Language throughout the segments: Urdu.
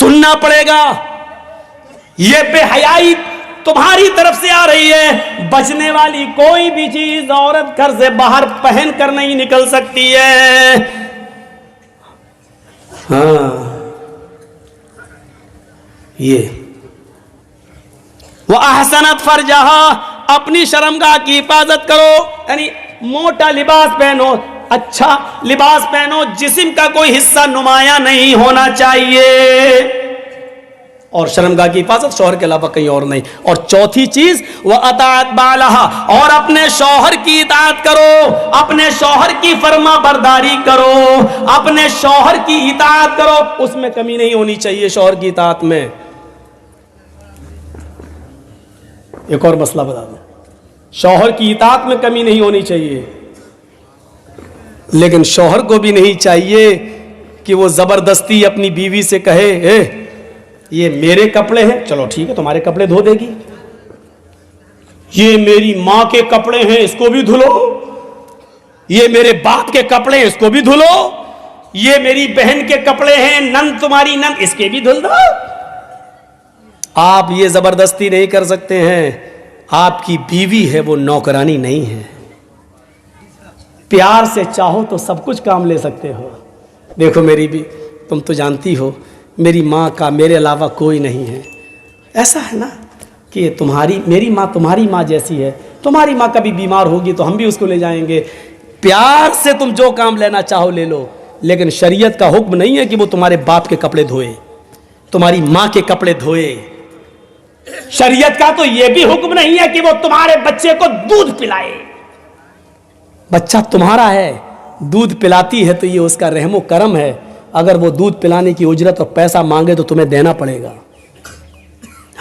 سننا پڑے گا. یہ بے حیائی تمہاری طرف سے آ رہی ہے. بچنے والی کوئی بھی چیز عورت گھر سے باہر پہن کر نہیں نکل سکتی ہے. ہاں یہ وَأَحْسَنَتْ فَرْجَهَا، اپنی شرمگاہ کی حفاظت کرو، یعنی موٹا لباس پہنو، اچھا لباس پہنو، جسم کا کوئی حصہ نمایاں نہیں ہونا چاہیے. اور شرمگاہ کی حفاظت شوہر کے علاوہ کہیں اور نہیں. اور چوتھی چیز وَأَطَاعَتْ بَعْلَهَا، اور اپنے شوہر کی اطاعت کرو، اپنے شوہر کی فرما برداری کرو، اپنے شوہر کی اطاعت کرو. اس میں کمی نہیں ہونی چاہیے شوہر کی اطاعت میں. ایک اور مسئلہ بتا دوں، شوہر کی اطاعت میں کمی نہیں ہونی چاہیے، لیکن شوہر کو بھی نہیں چاہیے کہ وہ زبردستی اپنی بیوی سے کہے اے یہ میرے کپڑے ہیں، چلو ٹھیک ہے تمہارے کپڑے دھو دے گی. یہ میری ماں کے کپڑے ہیں، اس کو بھی دھلو. یہ میرے باپ کے کپڑے ہیں، اس کو بھی دھلو. یہ میری بہن کے کپڑے ہیں، نند تمہاری نند، اس کے بھی دھل دو. آپ یہ زبردستی نہیں کر سکتے ہیں. آپ کی بیوی ہے، وہ نوکرانی نہیں ہے. پیار سے چاہو تو سب کچھ کام لے سکتے ہو. دیکھو میری بھی، تم تو جانتی ہو میری ماں کا میرے علاوہ کوئی نہیں ہے. ایسا ہے نا کہ میری ماں تمہاری ماں جیسی ہے. تمہاری ماں کبھی بیمار ہوگی تو ہم بھی اس کو لے جائیں گے. پیار سے تم جو کام لینا چاہو لے لو، لیکن شریعت کا حکم نہیں ہے کہ وہ تمہارے باپ کے کپڑے دھوئے، تمہاری ماں کے کپڑے دھوئے. شریعت کا تو یہ بھی حکم نہیں ہے کہ وہ تمہارے بچے کو دودھ پلائے. بچہ تمہارا ہے، دودھ پلاتی ہے تو یہ اس کا رحم و کرم ہے. اگر وہ دودھ پلانے کی اجرت اور پیسہ مانگے تو تمہیں دینا پڑے گا.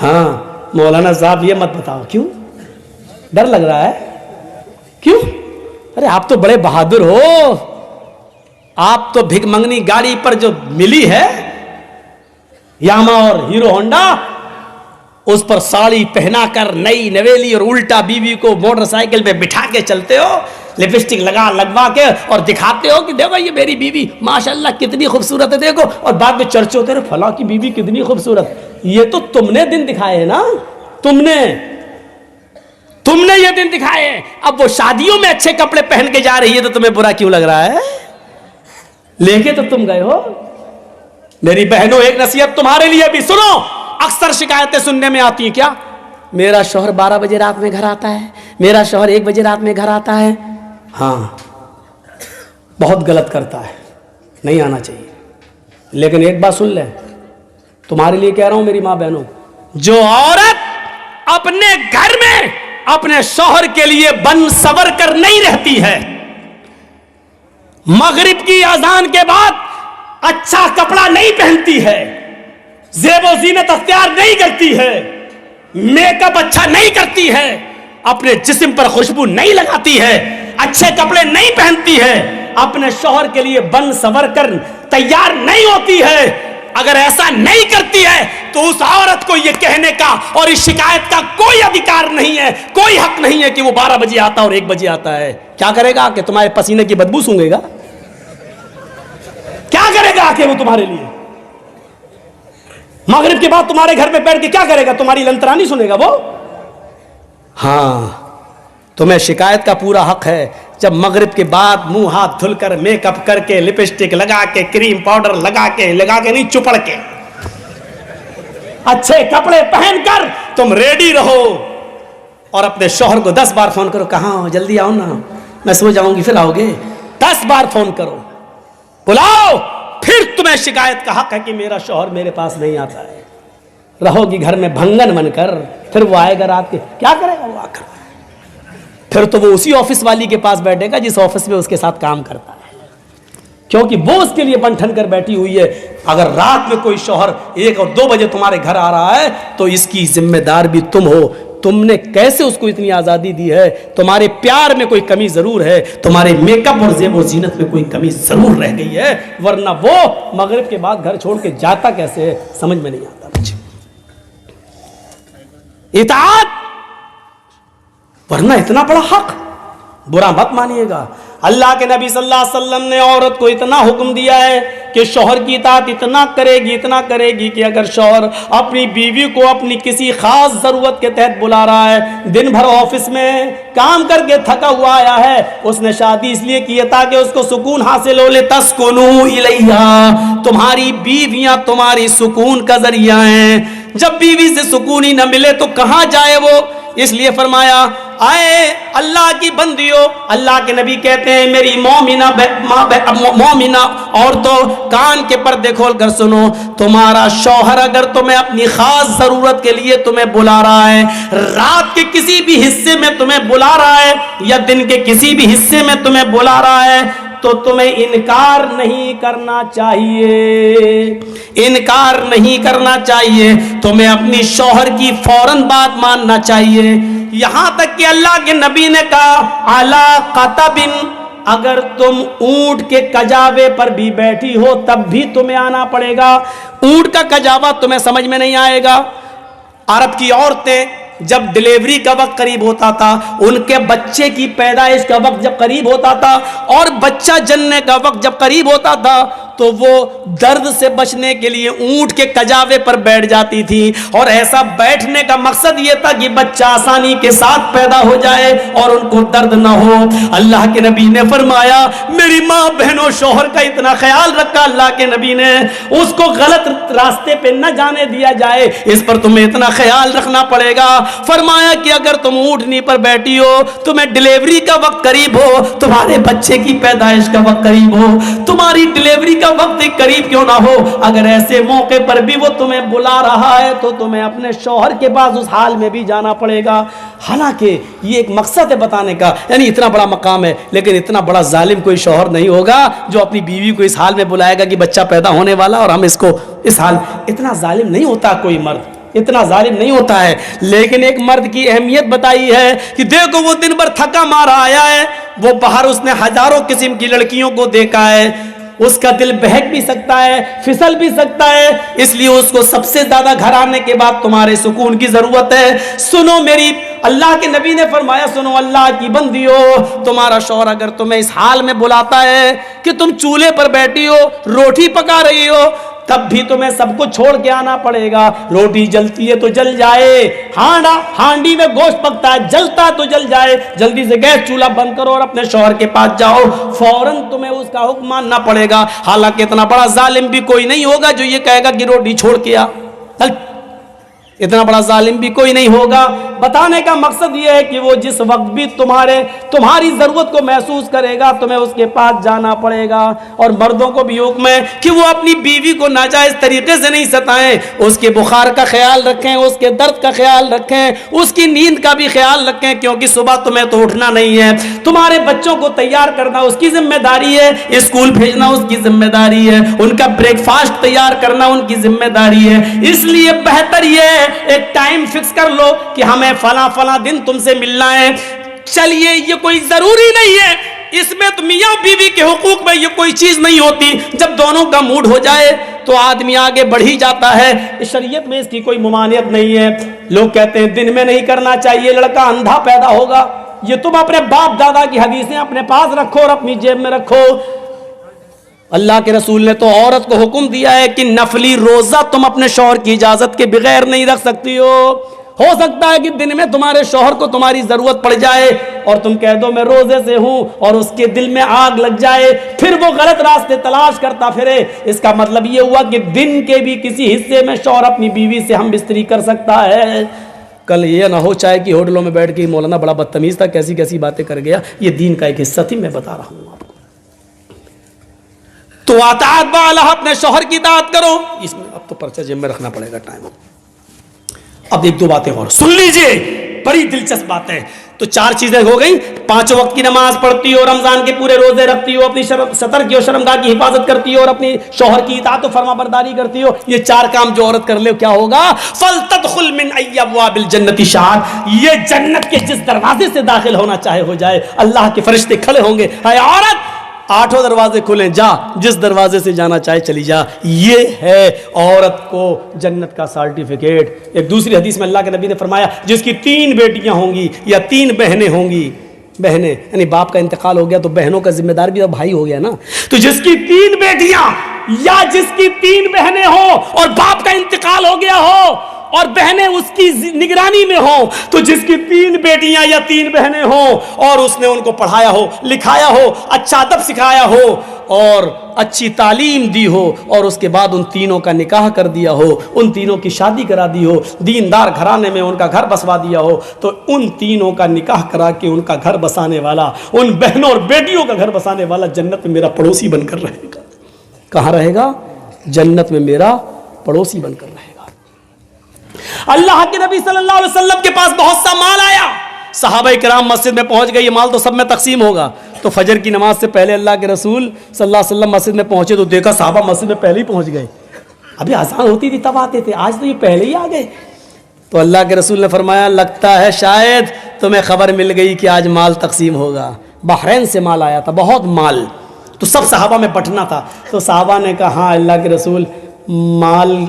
ہاں مولانا صاحب یہ مت بتاؤ. کیوں ڈر لگ رہا ہے؟ کیوں؟ ارے آپ تو بڑے بہادر ہو. آپ تو بھگ منگنی گاڑی پر جو ملی ہے یاما اور ہیرو ہونڈا، اس پر ساڑی پہنا کر نئی نویلی اور الٹا بیوی کو موٹر سائیکل پہ بٹھا کے چلتے ہو، لپسٹک لگوا کے اور دکھاتے ہو کہ دیکھو یہ میری بیوی ماشاءاللہ کتنی خوبصورت ہے دیکھو، اور بعد میں چرچے ہوتے ہیں فلاں کی بیوی کتنی خوبصورت. یہ تو تم نے دن دکھائے ہیں نا، تم نے یہ دن دکھائے ہیں. اب وہ شادیوں میں اچھے کپڑے پہن کے جا رہی ہے تو تمہیں برا کیوں لگ رہا ہے؟ لے کے تو تم گئے ہو. میری بہنوں ایک نصیحت تمہارے لیے بھی سنو. اکثر شکایتیں سننے میں آتی ہیں، کیا میرا شوہر 12 بجے رات میں گھر آتا ہے، میرا شوہر 1 بجے رات میں گھر آتا ہے. ہاں بہت غلط کرتا ہے، نہیں آنا چاہیے. لیکن ایک بات سن لے، تمہارے لیے کہہ رہا ہوں میری ماں بہنوں، جو عورت اپنے گھر میں اپنے شوہر کے لیے بن سور کر نہیں رہتی ہے، مغرب کی اذان کے بعد اچھا کپڑا نہیں پہنتی ہے، زیب و زینت اختیار نہیں کرتی ہے، میک اپ اچھا نہیں کرتی ہے، اپنے جسم پر خوشبو نہیں لگاتی ہے، اچھے کپڑے نہیں پہنتی ہے، اپنے شوہر کے لیے بن سور کر تیار نہیں ہوتی ہے، اگر ایسا نہیں کرتی ہے تو اس عورت کو یہ کہنے کا اور اس شکایت کا کوئی ادھیکار نہیں ہے، کوئی حق نہیں ہے کہ وہ 12 بجے آتا اور 1 بجے آتا ہے. کیا کرے گا کہ تمہارے پسینے کی بدبو سونگے گا؟ کیا کرے گا کہ وہ تمہارے لیے مغرب کے بعد تمہارے گھر میں بیٹھ کے کیا کرے گا؟ تمہاری لنترانی سنے گا وہ؟ ہاں تمہیں شکایت کا پورا حق ہے. جب مغرب کے بعد منہ ہاتھ دھل کر میک اپ کر کے لپسٹک لگا کے کریم پاؤڈر لگا کے نہیں چپڑ کے اچھے کپڑے پہن کر تم ریڈی رہو اور اپنے شوہر کو 10 بار فون کرو، کہاں ہو جلدی آؤ نا، میں سو جاؤں گی پھر آؤ گے. 10 بار فون کرو، بلاؤ، پھر تمہیں شکایت کا حق ہے کہ میرا شوہر میرے پاس نہیں آتا ہے. رہو گی گھر میں بھنگن بن کر، پھر وہ آئے گا رات کے، کیا کرے گا وہ آ کر؟ پھر تو وہ اسی آفس والی کے پاس بیٹھے گا جس آفس میں اس کے ساتھ کام کرتا ہے، کیونکہ وہ اس کے لیے بنٹھن کر بیٹھی ہوئی ہے. اگر رات میں کوئی شوہر 1 اور 2 بجے تمہارے گھر آ رہا ہے تو اس کی ذمہ دار بھی تم ہو. تم نے کیسے اس کو اتنی آزادی دی ہے؟ تمہارے پیار میں کوئی کمی ضرور ہے، تمہارے میک اپ اور زیب و زینت میں کوئی کمی ضرور رہ گئی ہے، ورنہ وہ مغرب کے بعد گھر چھوڑ کے جاتا کیسے ہے سمجھ میں نہیں آتا مجھے. اطاعت، ورنہ اتنا بڑا حق، برا مت مانیے گا. اللہ کے نبی صلی اللہ علیہ وسلم نے عورت کو اتنا حکم دیا ہے کہ شوہر کی اطاعت اتنا کرے گی کہ اگر شوہر اپنی بیوی کو اپنی کسی خاص ضرورت کے تحت بلا رہا ہے، دن بھر آفس میں کام کر کے تھکا ہوا آیا ہے، اس نے شادی اس لیے کی ہے تاکہ اس کو سکون حاصل ہو، لتسکنوا الیہا، تمہاری بیویاں تمہاری سکون کا ذریعہ ہیں، جب بیوی سے سکون ہی نہ ملے تو کہاں جائے وہ، اس لیے فرمایا آئے اللہ کی بندیو، اللہ کے نبی کہتے ہیں میری مومنہ عورتوں کان کے پردے کھول کر سنو، تمہارا شوہر اگر تمہیں اپنی خاص ضرورت کے لیے تمہیں بلا رہا ہے، رات کے کسی بھی حصے میں تمہیں بلا رہا ہے یا دن کے کسی بھی حصے میں تمہیں بلا رہا ہے تو تمہیں انکار نہیں کرنا چاہیے، تمہیں اپنی شوہر کی فوراً بات ماننا چاہیے، یہاں تک کہ اللہ کے نبی نے کہا علی قطب، اگر تم اونٹ کے کجاوے پر بھی بیٹھی ہو تب بھی تمہیں آنا پڑے گا، اونٹ کا کجاوا تمہیں سمجھ میں نہیں آئے گا۔ عرب کی عورتیں جب ڈلیوری کا وقت قریب ہوتا تھا، ان کے بچے کی پیدائش کا وقت جب قریب ہوتا تھا اور بچہ جننے کا وقت جب قریب ہوتا تھا تو وہ درد سے بچنے کے لیے اونٹ کے کجاوے پر بیٹھ جاتی تھی، اور ایسا بیٹھنے کا مقصد یہ تھا کہ بچہ آسانی کے ساتھ پیدا ہو جائے اور ان کو درد نہ ہو۔ اللہ کے نبی نے فرمایا میری ماں بہنوں شوہر کا اتنا خیال رکھا اللہ کے نبی نے، اس کو غلط راستے پہ نہ جانے دیا جائے، اس پر تمہیں اتنا خیال رکھنا پڑے گا۔ فرمایا کہ اگر تم اونٹنی پر بیٹھی ہو، تمہیں ڈلیوری کا وقت قریب ہو، تمہارے بچے کی پیدائش کا وقت قریب ہو، تمہاری ڈلیوری کا وقت قریب کیوں نہ ہو، اگر ایسے موقع پر بھی وہ تمہیں بلا رہا ہے تو تمہیں اپنے شوہر کے پاس اس حال میں بھی جانا پڑے گا۔ حالانکہ یہ ایک مقصد ہے بتانے کا، یعنی اتنا بڑا مقام ہے، لیکن اتنا بڑا ظالم کوئی شوہر نہیں ہوگا جو اپنی بیوی کو اس حال میں بلائے گا کہ بچہ پیدا ہونے والا اور ہم اس کو اس حال، اتنا ظالم نہیں ہوتا کوئی مرد، اتنا ظالم نہیں ہوتا ہے۔ لیکن ایک مرد کی اہمیت بتائی ہے کہ دیکھو وہ دن بھر تھکا مارا آیا ہے، وہ باہر اس نے ہزاروں قسم کی لڑکیوں کو دیکھا ہے، اس کا دل بہک بھی سکتا ہے، پھسل بھی سکتا ہے، اس لیے اس کو سب سے زیادہ گھر آنے کے بعد تمہارے سکون کی ضرورت ہے۔ سنو میری، اللہ کے نبی نے فرمایا سنو اللہ کی بندیو، تمہارا شوہر اگر تمہیں اس حال میں بلاتا ہے کہ تم چولہے پر بیٹھی ہو، روٹی پکا رہی ہو، تب بھی تمہیں سب کو چھوڑ کے آنا پڑے گا۔ روٹی جلتی ہے تو جل جائے، ہانڈی میں گوشت پکتا ہے، جلتا تو جل جائے، جلدی سے گیس چولہا بند کرو اور اپنے شوہر کے پاس جاؤ، فوراً تمہیں اس کا حکم ماننا پڑے گا۔ حالانکہ اتنا بڑا ظالم بھی کوئی نہیں ہوگا جو یہ کہے گا کہ روٹی چھوڑ کے آ، اتنا بڑا ظالم بھی کوئی نہیں ہوگا۔ بتانے کا مقصد یہ ہے کہ وہ جس وقت بھی تمہاری ضرورت کو محسوس کرے گا تمہیں اس کے پاس جانا پڑے گا۔ اور مردوں کو بھی حکم ہے کہ وہ اپنی بیوی کو ناجائز طریقے سے نہیں ستائیں، اس کے بخار کا خیال رکھیں، اس کے درد کا خیال رکھیں، اس کی نیند کا بھی خیال رکھیں، کیونکہ صبح تمہیں تو اٹھنا نہیں ہے، تمہارے بچوں کو تیار کرنا اس کی ذمہ داری ہے، اسکول بھیجنا اس کی ذمہ داری ہے، ان کا بریک فاسٹ تیار کرنا ان کی ذمہ داری ہے۔ اس لیے بہتر یہ ہے ایک ٹائم فکس کر لو کہ ہمیں فلاں دن تم سے ملنا ہے۔ چلیے یہ کوئی ضروری نہیں ہے، اس میں تو میاں بیوی کے حقوق میں یہ کوئی چیز نہیں ہوتی، جب دونوں کا موڈ ہو جائے تو آدمی آگے بڑھ ہی جاتا ہے، شریعت میں اس کی کوئی ممانعت نہیں ہے۔ لوگ کہتے ہیں دن میں نہیں کرنا چاہیے، لڑکا اندھا پیدا ہوگا، یہ تم اپنے باپ دادا کی حدیثیں اپنے پاس رکھو اور اپنی جیب میں رکھو۔ اللہ کے رسول نے تو عورت کو حکم دیا ہے کہ نفلی روزہ تم اپنے شوہر کی اجازت کے بغیر نہیں رکھ سکتی ہو سکتا ہے کہ دن میں تمہارے شوہر کو تمہاری ضرورت پڑ جائے اور تم کہہ دو میں روزے سے ہوں، اور اس کے دل میں آگ لگ جائے، پھر وہ غلط راستے تلاش کرتا پھرے۔ اس کا مطلب یہ ہوا کہ دن کے بھی کسی حصے میں شوہر اپنی بیوی سے ہم بستری کر سکتا ہے۔ کل یہ نہ ہو چاہے کہ ہوٹلوں میں بیٹھ کے مولانا بڑا بدتمیز تھا، کیسی کیسی باتیں کر گیا، یہ دین کا ایک حصہ تھی، میں بتا رہا ہوں آپ کو۔ تو اطاعت بالا، اپنے شوہر کی اطاعت کرو۔ اس میں اب تو پرچہ جیب میں رکھنا پڑے گا، ٹائم۔ اب ایک دو باتیں اور سن لیجئے، بڑی دلچسپ بات ہے۔ تو 4 چیزیں ہو گئیں، 5 وقت کی نماز پڑھتی ہو، رمضان کے پورے روزے رکھتی ہو، اپنی سطر کی اور شرمگاہ کی حفاظت کرتی ہو، اور اپنی شوہر کی اطاعت و فرما برداری کرتی ہو۔ یہ 4 کام جو عورت کر لے کیا ہوگا؟ فَلْتَدْخُلْ مِنْ أَيِّ أَبْوَابِ الْجَنَّةِ شَاءَتْ، یہ جنت کے جس دروازے سے داخل ہونا چاہے ہو جائے، اللہ کے فرشتے کھڑے ہوں گے، اے عورت 8 دروازے کھلیں، جا، جس دروازے سے جانا چاہے چلی جا۔ یہ ہے عورت کو جنت کا سرٹیفکیٹ۔ ایک دوسری حدیث میں اللہ کے نبی نے فرمایا جس کی 3 بیٹیاں ہوں گی یا 3 بہنیں ہوں گی، بہنیں، یعنی باپ کا انتقال ہو گیا تو بہنوں کا ذمہ دار بھی اب بھائی ہو گیا نا. تو جس کی 3 بیٹیاں یا جس کی 3 بہنیں ہوں اور باپ کا انتقال ہو گیا ہو اور بہنیں اس کی نگرانی میں ہوں، تو جس کی 3 بیٹیاں یا 3 بہنیں ہوں اور اس نے ان کو پڑھایا ہو، لکھایا ہو، اچھا ادب سکھایا ہو اور اچھی تعلیم دی ہو اور اس کے بعد ان تینوں کا نکاح کر دیا ہو، ان تینوں کی شادی کرا دی ہو، دیندار گھرانے میں ان کا گھر بسوا دیا ہو، تو ان تینوں کا نکاح کرا کے ان کا گھر بسانے والا، ان بہنوں اور بیٹیوں کا گھر بسانے والا جنت میں میرا پڑوسی بن کر رہے گا. کہاں رہے گا؟ جنت میں میرا پڑوسی بن کر رہے گا. اللہ کے نبی صلی اللہ علیہ وسلم کے پاس بہت سا مال آیا، صحابہ کرام مسجد میں پہنچ گئے، یہ مال تو سب میں تقسیم ہوگا. تو فجر کی نماز سے پہلے اللہ کے رسول صلی اللہ علیہ وسلم مسجد میں پہنچے تو دیکھا صحابہ مسجد میں پہلے ہی پہنچ گئے. ابھی آسان ہوتی تھی تب آتے تھے، آج تو یہ پہلے ہی آ گئے. تو اللہ کے رسول نے فرمایا لگتا ہے شاید تمہیں خبر مل گئی کہ آج مال تقسیم ہوگا. بحرین سے مال آیا تھا، بہت مال، تو سب صحابہ میں بٹنا تھا. تو صحابہ نے کہا ہاں اللہ کے رسول، مال